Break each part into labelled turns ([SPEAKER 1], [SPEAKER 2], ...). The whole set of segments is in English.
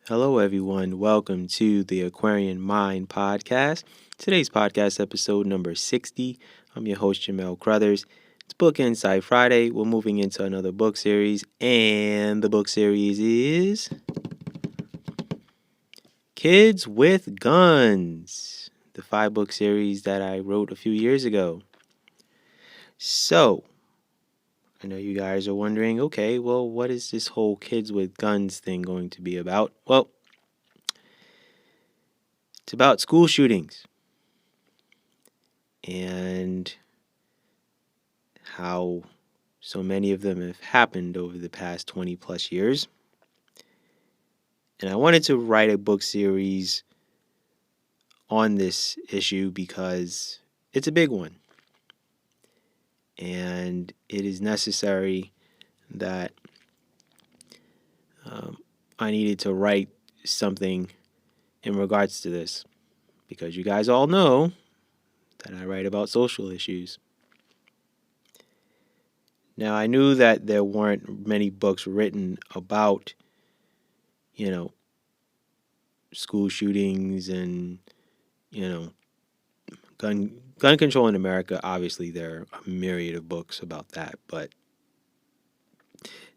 [SPEAKER 1] Hello, everyone. Welcome to the Aquarian Mind podcast. Today's podcast episode number 60. I'm your host, Jamel Crothers. It's Book Insight Friday. We're moving into another book series, and the book series is Kids with Guns, the 5-book series that I wrote a few years ago. So, I know you guys are wondering, okay, well, what is this whole Kids with Guns thing going to be about? Well, it's about school shootings and how so many of them have happened over the past 20 plus years. And I wanted to write a book series on this issue because it's a big one. And it is necessary that I needed to write something in regards to this, because you guys all know that I write about social issues. Now, I knew that there weren't many books written about, school shootings and, gun control in America. Obviously, there are a myriad of books about that, but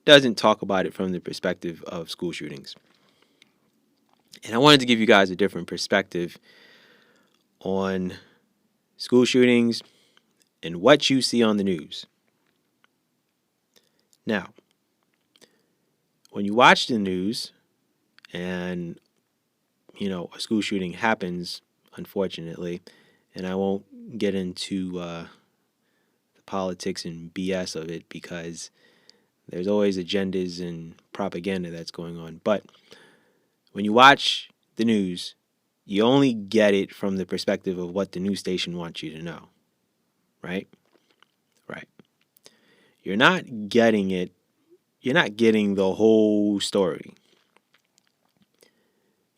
[SPEAKER 1] doesn't talk about it from the perspective of school shootings. And I wanted to give you guys a different perspective on school shootings and what you see on the news. Now, when you watch the news and, a school shooting happens, unfortunately, and I won't get into the politics and BS of it because there's always agendas and propaganda that's going on. But when you watch the news, you only get it from the perspective of what the news station wants you to know, right? Right. You're not getting the whole story.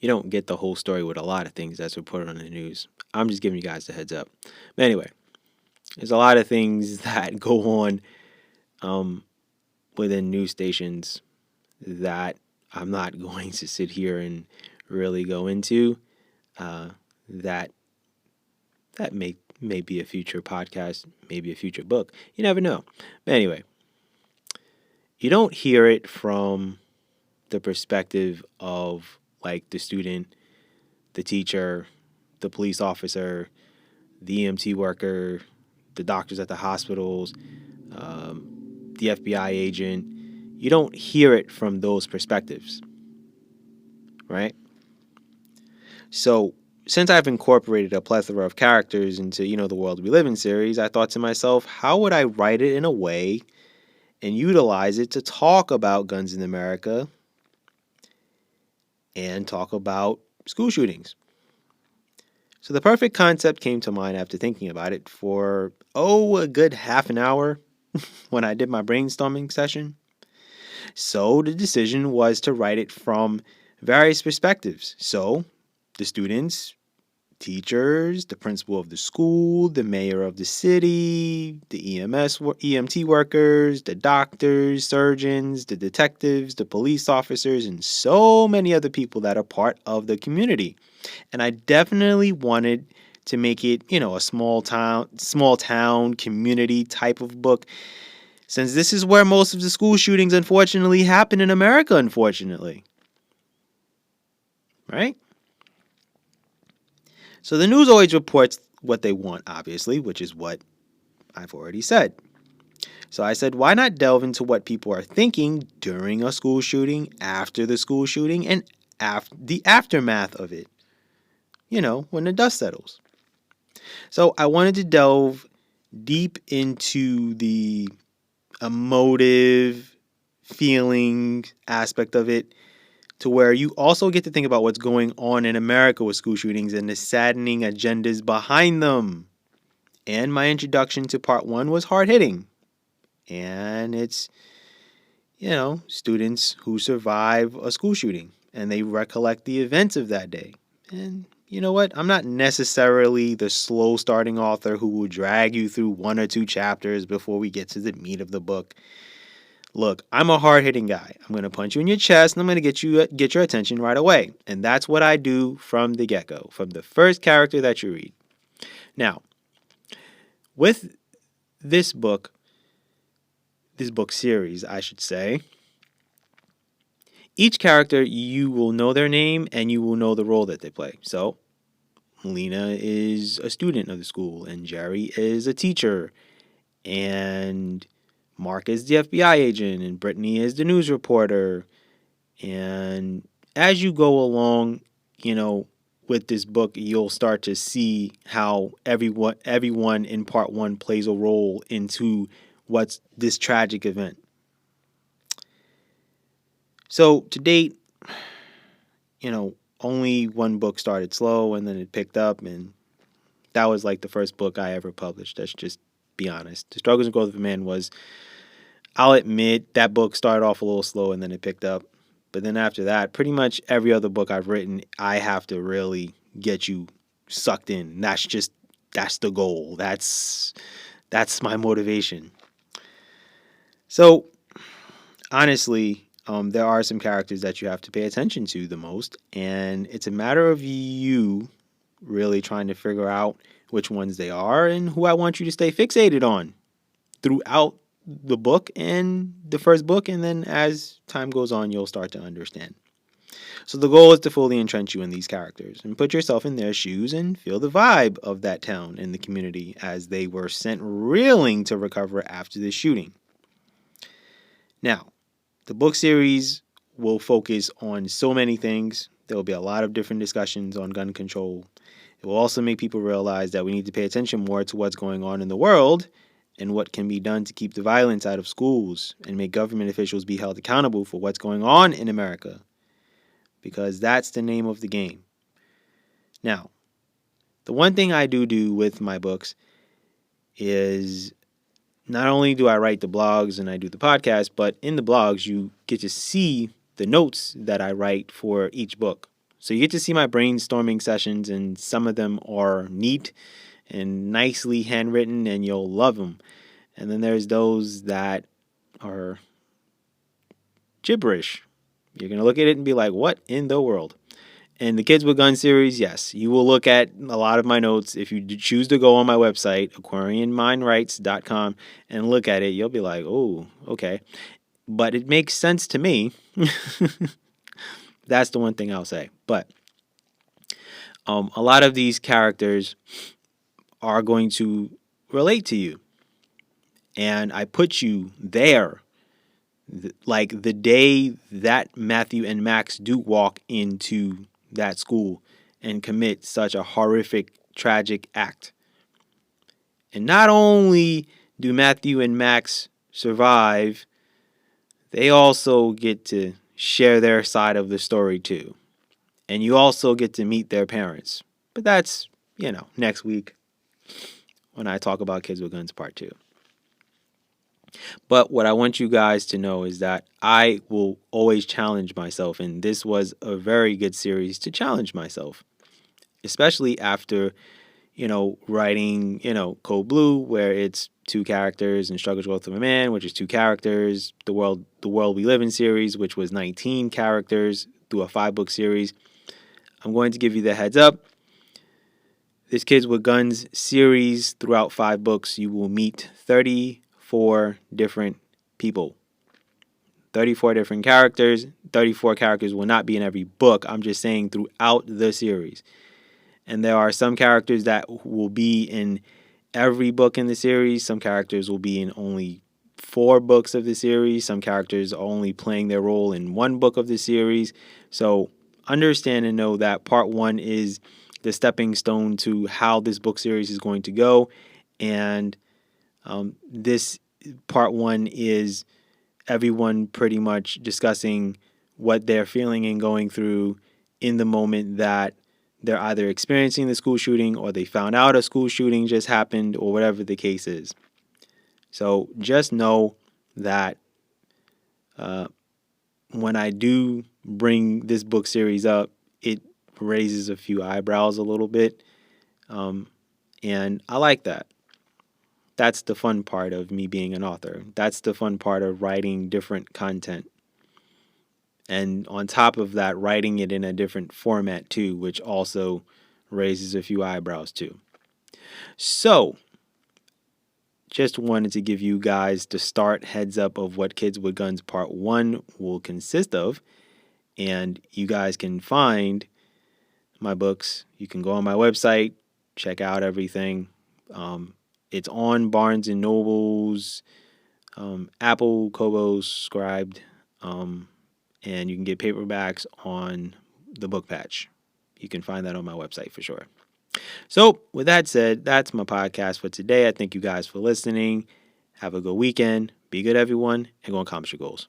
[SPEAKER 1] You don't get the whole story with a lot of things that's reported on the news. I'm just giving you guys the heads up. But anyway, there's a lot of things that go on within news stations that I'm not going to sit here and really go into. That may be a future podcast, maybe a future book. You never know. But anyway, you don't hear it from the perspective of like the student, the teacher, the police officer, the EMT worker, the doctors at the hospitals, the FBI agent. You don't hear it from those perspectives, right? So since I've incorporated a plethora of characters into, the World We Live in series, I thought to myself, how would I write it in a way and utilize it to talk about guns in America and talk about school shootings? So the perfect concept came to mind after thinking about it for, a good half an hour when I did my brainstorming session. So the decision was to write it from various perspectives. So the students, teachers, the principal of the school, the mayor of the city, the EMT workers, the doctors, surgeons, the detectives, the police officers, and so many other people that are part of the community. And I definitely wanted to make it, a small town community type of book, since this is where most of the school shootings unfortunately happen in America, unfortunately. Right? So the news always reports what they want, obviously, which is what I've already said. So I said, why not delve into what people are thinking during a school shooting, after the school shooting, and the aftermath of it? When the dust settles. So I wanted to delve deep into the emotive feeling aspect of it, to where you also get to think about what's going on in America with school shootings and the saddening agendas behind them. And my introduction to part 1 was hard-hitting. And it's, students who survive a school shooting and they recollect the events of that day. And you know what? I'm not necessarily the slow-starting author who will drag you through 1 or 2 chapters before we get to the meat of the book. Look, I'm a hard-hitting guy. I'm going to punch you in your chest and I'm going to get your attention right away. And that's what I do from the get-go, from the first character that you read. Now, with this book series, I should say, each character, you will know their name and you will know the role that they play. So, Lena is a student of the school, and Jerry is a teacher, and Mark is the FBI agent, and Brittany is the news reporter. And as you go along, with this book, you'll start to see how everyone in part one plays a role into what's this tragic event. So to date, only one book started slow and then it picked up, and that was like the first book I ever published. Let's just be honest. The Struggles and Growth of a Man was, I'll admit, that book started off a little slow and then it picked up. But then after that, pretty much every other book I've written, I have to really get you sucked in. That's the goal. That's my motivation. So honestly, there are some characters that you have to pay attention to the most, and it's a matter of you really trying to figure out which ones they are and who I want you to stay fixated on throughout the book and the first book, and then as time goes on, you'll start to understand. So the goal is to fully entrench you in these characters and put yourself in their shoes and feel the vibe of that town and the community as they were sent reeling to recover after the shooting. Now, the book series will focus on so many things. There will be a lot of different discussions on gun control. It will also make people realize that we need to pay attention more to what's going on in the world and what can be done to keep the violence out of schools and make government officials be held accountable for what's going on in America, because that's the name of the game. Now, the one thing I do with my books is not only do I write the blogs and I do the podcast, but in the blogs you get to see the notes that I write for each book. So you get to see my brainstorming sessions, and some of them are neat and nicely handwritten and you'll love them. And then there's those that are gibberish. You're going to look at it and be like, what in the world? And the Kids with Guns series, yes, you will look at a lot of my notes. If you choose to go on my website, aquarianmindrights.com, and look at it, you'll be like, oh, okay. But it makes sense to me. That's the one thing I'll say. But a lot of these characters are going to relate to you. And I put you there. Like the day that Matthew and Max do walk into that school and commit such a horrific, tragic act. And not only do Matthew and Max survive, they also get to share their side of the story too. And you also get to meet their parents. But that's, next week when I talk about Kids with Guns Part 2. But what I want you guys to know is that I will always challenge myself, and this was a very good series to challenge myself, especially after, writing, Code Blue, where it's 2 characters, and Struggles Growth of a Man, which is 2 characters, The World We Live in series, which was 19 characters through a 5-book series. I'm going to give you the heads up. This Kids with Guns series, throughout 5 books, you will meet 34 different people. 34 different characters. 34 characters will not be in every book. I'm just saying throughout the series. And there are some characters that will be in every book in the series. Some characters will be in only 4 books of the series. Some characters are only playing their role in 1 book of the series. So understand and know that part 1 is the stepping stone to how this book series is going to go. And this part 1 is everyone pretty much discussing what they're feeling and going through in the moment that they're either experiencing the school shooting or they found out a school shooting just happened or whatever the case is. So just know that when I do bring this book series up, it raises a few eyebrows a little bit. And I like that. That's the fun part of me being an author. That's the fun part of writing different content. And on top of that, writing it in a different format too, which also raises a few eyebrows too. So, just wanted to give you guys the start heads up of what Kids with Guns Part 1 will consist of. And you guys can find my books. You can go on my website, check out everything. It's on Barnes and Nobles, Apple, Kobo, Scribd, and you can get paperbacks on the Book Patch. You can find that on my website for sure. So, with that said, that's my podcast for today. I thank you guys for listening. Have a good weekend. Be good, everyone, and go and accomplish your goals.